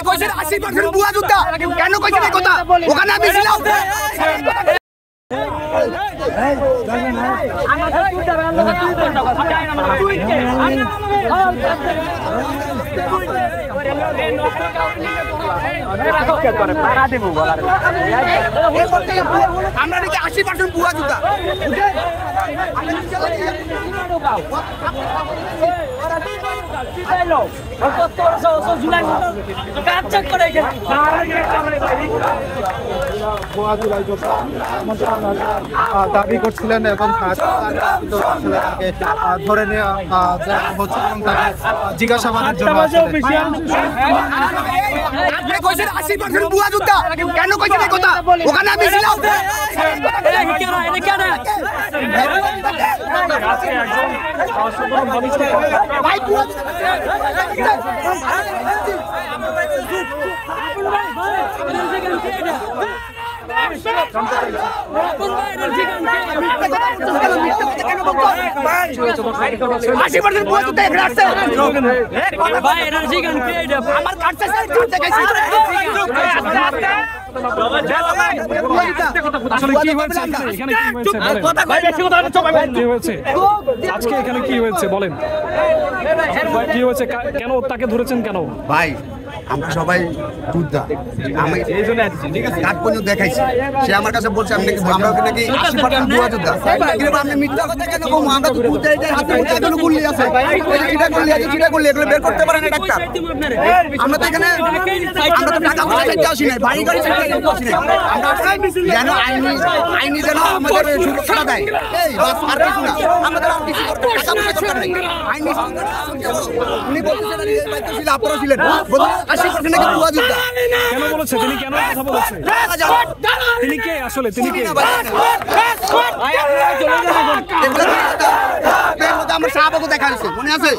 কইছেন 80% বুয়া যোদ্ধা কেন কইছেন এই কথা ওখানে আমি ছিলাম আমরা নাকি 80% বুয়া যোদ্ধা দাবি করছিলেন এবং ধরে নেওয়া হচ্ছে এবং তাকে জিজ্ঞাসাবাদের জন্য বুয়া যোদ্ধা কেন কইছেন এই কথা ওখানে আমি ছিলাম আজকে এখানে কি হয়েছে বলেন, কি হয়েছে, কেন তাকে ধরেছেন কেন? ভাই আমরা সবাই যোদ্ধা, আমি এই জন্য কাঠ পর্যন্ত দেখাইছি। সে আমার কাছে বলছে আমি নাকি আমরা নাকি 80% বুয়া যোদ্ধা। কিন্তু আমি মিথ্যা কথা কেন বলবো? আমরা তো বুঝাইদের হাতে এগুলো গুলি আছে, এটা গুলি আছে, সেটা গুলি, এগুলো বের করতে পারে না ডাক্তার। আমরা তো এখানে আমরা তো টাকা পয়সা চাইতে আসি না, বাড়ি গাড়ি চাইতে আসি না। আমরা যেন আইনি যেন আমাদের সুরক্ষা দেয়, এই বাস আর কিছু না। আমাদের আর কিছু করতে টাকা পয়সা দরকার নেই। আইনি উনি বলছেন ছিল আপনারা ছিলেন 80% নাকি বুয়া যোদ্ধা। কেন বলেছে তিনি, কেন কথা বলেছে তিনি, কে আসলে তিনি কে? আমার শাহবাগও দেখা হয়েছে, মনে আছে?